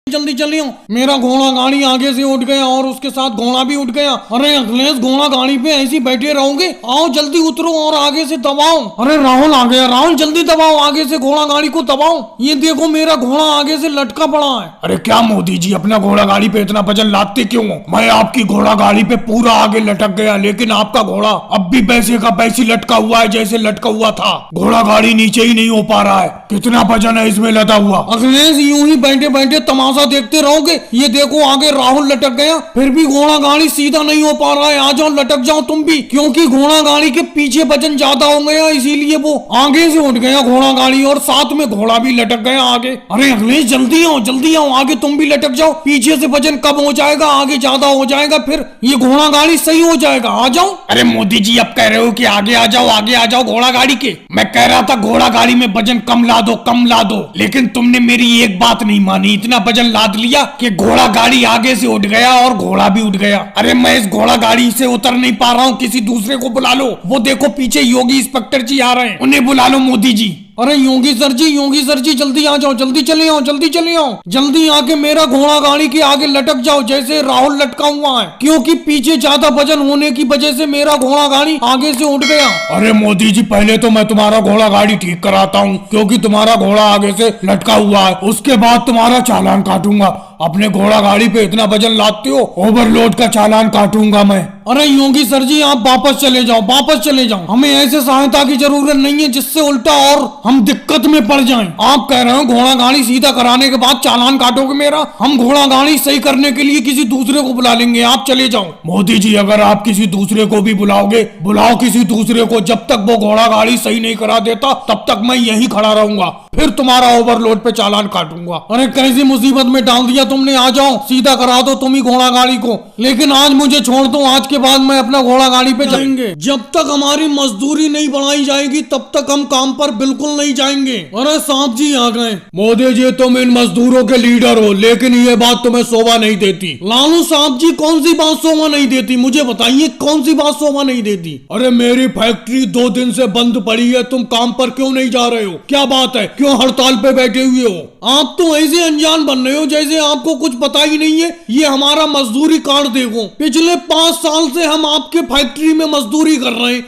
जल्दी चलियो, मेरा घोड़ा गाड़ी आगे से उठ गया और उसके साथ घोड़ा भी उठ गया। अरे अखिलेश, घोड़ा गाड़ी पे ऐसे बैठे रहोगे? आओ जल्दी उतरो और आगे से दबाओ। अरे राहुल आ गया, राहुल जल्दी दबाओ, आगे से घोड़ा गाड़ी को दबाओ। ये देखो मेरा घोड़ा आगे से लटका पड़ा है। अरे क्या मोदी जी, अपना घोड़ा गाड़ी पे इतना वजन लादते क्यों हो? मैं आपकी घोड़ा गाड़ी पे पूरा आगे लटक गया, लेकिन आपका घोड़ा अब भी पैसे का पैसे लटका हुआ है जैसे लटका हुआ था। घोड़ा गाड़ी नीचे ही नहीं हो पा रहा है। कितना वजन है इसमें लदा हुआ? अखिलेश, यूं ही बैठे बैठे तमाशा देखते रहोगे? ये देखो आगे राहुल लटक गया, फिर भी घोड़ा गाड़ी सीधा नहीं हो पा रहा है। आ जाओ, लटक जाओ तुम भी, क्योंकि घोड़ा गाड़ी के पीछे वजन ज्यादा हो गया, इसीलिए वो आगे से उठ गया घोड़ा गाड़ी, और साथ में घोड़ा भी लटक गया आगे। अरे अखिलेश जल्दी आओ, जल्दी आओ, आगे तुम भी लटक जाओ। पीछे से वजन कम हो जाएगा, आगे ज्यादा हो जाएगा, फिर ये घोड़ा गाड़ी सही हो जाएगा। आ जाओ। अरे मोदी जी, अब कह रहे हो कि आगे आ जाओ, आगे आ जाओ घोड़ा गाड़ी के। मैं कह रहा था घोड़ा गाड़ी में वजन कम ला दो, कम ला दो, लेकिन तुमने मेरी एक बात नहीं मानी। इतना वजन लाद लिया कि घोड़ा गाड़ी आगे से उठ गया और घोड़ा भी उठ गया। अरे मैं इस घोड़ा गाड़ी से उतर नहीं पा रहा हूँ, किसी दूसरे को बुला लो। वो देखो पीछे योगी इंस्पेक्टर जी आ रहे हैं, उन्हें बुला लो मोदी जी। अरे योगी सर जी, योगी सर जी जल्दी आ जाओ, जल्दी चले आओ, जल्दी चले आओ, जल्दी आके मेरा घोड़ा गाड़ी के आगे लटक जाओ जैसे राहुल लटका हुआ है, क्योंकि पीछे ज्यादा वजन होने की वजह से मेरा घोड़ा गाड़ी आगे से उठ गया। अरे मोदी जी, पहले तो मैं तुम्हारा घोड़ा गाड़ी ठीक कराता हूँ, क्योंकि तुम्हारा घोड़ा आगे से लटका हुआ है। उसके बाद तुम्हारा चालान काटूंगा। अपने घोड़ा गाड़ी पे इतना वजन लादते हो, ओवरलोड का चालान काटूंगा मैं। अरे योगी सर जी, आप वापस चले जाओ, वापस चले जाओ। हमें ऐसे सहायता की जरूरत नहीं है जिससे उल्टा और हम दिक्कत में पड़ जाएं। आप कह रहे हो घोड़ा गाड़ी सीधा कराने के बाद चालान काटोगे मेरा? हम घोड़ा गाड़ी सही करने के लिए किसी दूसरे को बुला लेंगे, आप चले जाओ। मोदी जी, अगर आप किसी दूसरे को भी बुलाओगे, बुलाओ किसी दूसरे को, जब तक वो घोड़ा गाड़ी सही नहीं करा देता तब तक मैं यहीं खड़ा रहूंगा, फिर तुम्हारा ओवरलोड पे चालान काटूंगा। अरे कैसी मुसीबत में डाल दिया तुमने। आ जाओ, सीधा करा दो तुम ही घोड़ा गाड़ी को, लेकिन आज मुझे छोड़ दो। आज के बाद मैं अपना घोड़ा गाड़ी पे जाएंगे। जब तक हमारी मजदूरी नहीं बढ़ाई जाएगी तब तक हम काम पर बिल्कुल नहीं जाएंगे। अरे साहब जी आ गए। मोदी जी, तुम इन मजदूरों के लीडर हो, लेकिन ये बात तुम्हें शोभा नहीं देती। लालू साहब जी, कौन सी बात शोभा नहीं देती? मुझे बताइए कौन सी बात शोभा नहीं देती? अरे मेरी फैक्ट्री 2 दिन से बंद पड़ी है, तुम काम पर क्यों नहीं जा रहे हो? क्या बात है, क्यों हड़ताल पे बैठे हुए हो? आप तो ऐसे अनजान बन रहे हो जैसे आपको कुछ पता ही नहीं है। ये हमारा मजदूरी कार्ड देखो, पिछले 5 साल से हम आपके फैक्ट्री में मजदूरी कर रहे हैं,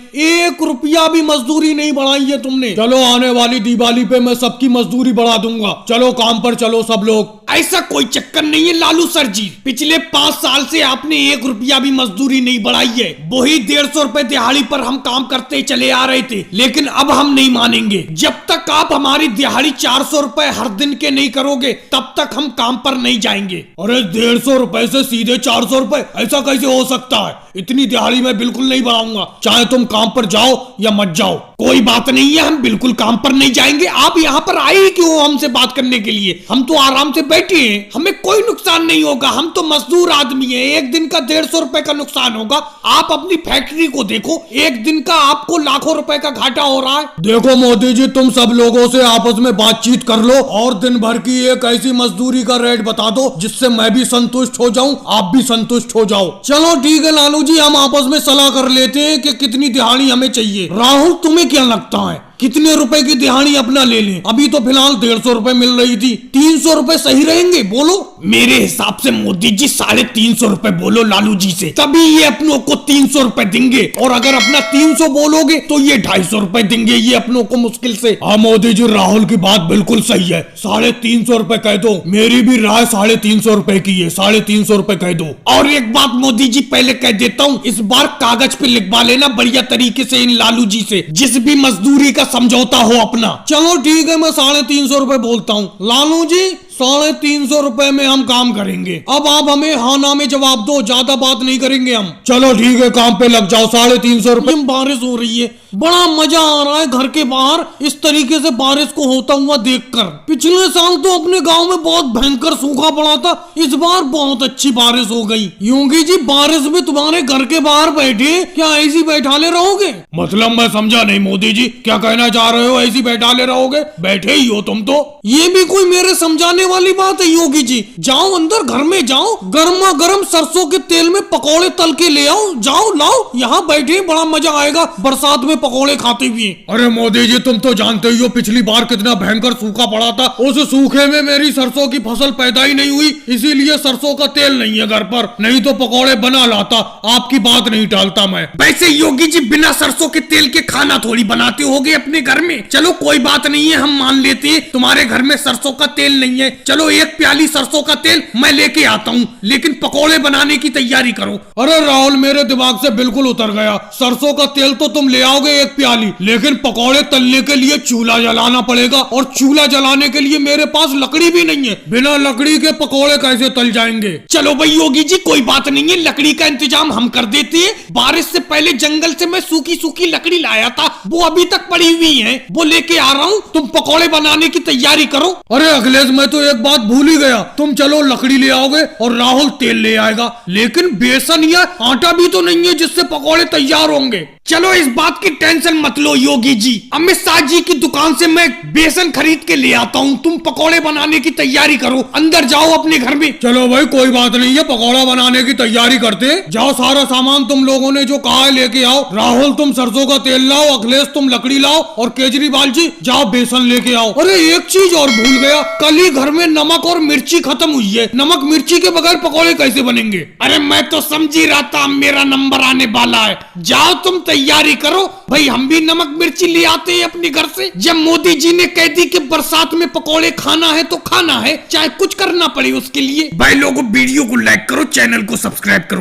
1 रुपया भी मजदूरी नहीं बढ़ाई है तुमने। चलो आने वाली दिवाली पे मैं सबकी मजदूरी बढ़ा दूंगा। चलो काम पर चलो सब लोग। ऐसा कोई चक्कर नहीं है लालू सर जी, पिछले 5 साल से आपने 1 रुपया भी मजदूरी नहीं बढ़ाई है। वही 150 रुपए दिहाड़ी पर हम काम करते चले आ रहे थे, लेकिन अब हम नहीं मानेंगे। जब तक आप हमारी दिहाड़ी 400 रुपए हर दिन के नहीं करोगे तब तक हम काम पर नहीं जाएंगे। अरे 150 रुपए से सीधे 400 रुपए, ऐसा कैसे हो सकता है? इतनी दिहाड़ी मैं बिल्कुल नहीं बढ़ाऊंगा, चाहे तुम काम पर जाओ या मत जाओ। कोई बात नहीं है, हम बिल्कुल काम पर नहीं जाएंगे। आप यहाँ पर आए ही क्यों हमसे बात करने के लिए? हम तो आराम से बैठे हैं, हमें कोई नुकसान नहीं होगा। हम तो मजदूर आदमी हैं, एक दिन का 150 रुपए का नुकसान होगा। आप अपनी फैक्ट्री को देखो, एक दिन का आपको लाखों रुपए का घाटा हो रहा है। देखो मोदी जी, तुम सब लोगों से आपस में बातचीत कर लो और दिन भर की एक ऐसी मजदूरी का रेट बता दो जिससे मैं भी संतुष्ट हो जाऊं, आप भी संतुष्ट हो जाओ। चलो ठीक है लालू जी, हम आपस में सलाह कर लेते हैं कि कितनी दिहाड़ी हमें चाहिए। राहुल, तुम्हें क्या लगता है कितने रुपए की दिहाड़ी अपना ले लें? अभी तो फिलहाल 150 रुपए मिल रही थी, 300 रुपए सही रहेंगे? बोलो। मेरे हिसाब से मोदी जी 350 रुपए बोलो लालू जी से, तभी ये अपनों को 300 रुपए देंगे। और अगर अपना 300 बोलोगे तो ये 250 रुपए देंगे ये अपनों को मुश्किल से। हाँ मोदी जी, राहुल की बात बिल्कुल सही है, 350 रुपए कह दो। मेरी भी राय 350 रुपए की है, 350 रुपए कह दो। और एक बात मोदी जी पहले कह देता हूँ, इस बार कागज पे लिखवा लेना बढ़िया तरीके से इन लालू जी से, जिस भी मजदूरी का समझौता हो अपना। चलो ठीक है, मैं 350 रुपए बोलता हूँ। लालू जी, 350 रुपए में हम काम करेंगे। अब आप हमें हाँ ना में जवाब दो, ज्यादा बात नहीं करेंगे हम। चलो ठीक है, काम पे लग जाओ। 350 रुपए। बारिश हो रही है, बड़ा मजा आ रहा है घर के बाहर इस तरीके से बारिश को होता हुआ देखकर। पिछले साल तो अपने गांव में बहुत भयंकर सूखा पड़ा था, इस बार बहुत अच्छी बारिश हो गई। योगी जी, बारिश में तुम्हारे घर के बाहर बैठे क्या ऐसी बैठाले रहोगे? मतलब मैं समझा नहीं मोदी जी, क्या कहना चाह रहे हो? ऐसी बैठाले रहोगे? बैठे ही हो तुम तो। ये भी कोई मेरे समझाने वाली बात है योगी जी। जाओ अंदर घर में जाओ, गर्मा गर्म सरसों के तेल में पकौड़े तल के ले आओ, जाओ लाओ, यहाँ बैठे बड़ा मजा आएगा बरसात में पकौड़े खाते हुए। अरे मोदी जी तुम तो जानते ही हो पिछली बार कितना भयंकर सूखा पड़ा था, उस सूखे में मेरी सरसों की फसल पैदा ही नहीं हुई, इसीलिए सरसों का तेल नहीं है घर पर, नहीं तो पकौड़े बना लाता। आपकी बात नहीं टालता मैं। वैसे योगी जी बिना सरसों के तेल के खाना थोड़ी बनाते होगे अपने घर में। चलो कोई बात नहीं है, हम मान लेते हैं तुम्हारे घर में सरसों का तेल नहीं है। चलो एक प्याली सरसों का तेल मैं लेके आता हूँ, लेकिन पकौड़े बनाने की तैयारी करो। अरे राहुल मेरे दिमाग से बिल्कुल उतर गया, सरसों का तेल तो तुम ले आओगे एक प्याली, लेकिन पकौड़े तलने के लिए चूल्हा जलाना पड़ेगा, और चूल्हा जलाने के लिए मेरे पास लकड़ी भी नहीं है। बिना लकड़ी के पकौड़े कैसे तल जाएंगे? चलो भाई योगी जी कोई बात नहीं है, लकड़ी का इंतजाम हम कर देते हैं। बारिश से पहले जंगल से मैं सूखी सूखी लकड़ी लाया था, वो अभी तक पड़ी हुई है, वो लेके आ रहा हूँ। तुम पकौड़े बनाने की तैयारी करो। अरे अखिलेश मैं तो एक बात भूल ही गया, तुम चलो लकड़ी ले आओगे और राहुल तेल ले आएगा, लेकिन बेसन या आटा भी तो नहीं है जिससे पकौड़े तैयार होंगे। चलो इस बात की टेंशन मत लो योगी जी, अमित शाह जी की दुकान से मैं बेसन खरीद के ले आता हूँ। तुम पकौड़े बनाने की तैयारी करो, अंदर जाओ अपने घर में। चलो भाई कोई बात नहीं है, पकौड़ा बनाने की तैयारी करते जाओ, सारा सामान तुम लोगों ने जो कहा है लेके आओ। राहुल तुम सरसों का तेल लाओ, अखिलेश तुम लकड़ी लाओ, और केजरीवाल जी जाओ बेसन लेके आओ। अरे एक चीज और भूल गया, कल ही घर में नमक और मिर्ची खत्म हुई है, नमक मिर्ची के बगैर पकौड़े कैसे बनेंगे? अरे मैं तो समझ ही रहा था मेरा नंबर आने वाला है। जाओ तुम तैयारी करो भाई, हम भी नमक मिर्ची ले आते हैं अपने घर से। जब मोदी जी ने कह दी कि बरसात में पकौड़े खाना है तो खाना है, चाहे कुछ करना पड़े उसके लिए। भाई लोगों वीडियो को लाइक करो, चैनल को सब्सक्राइब करो।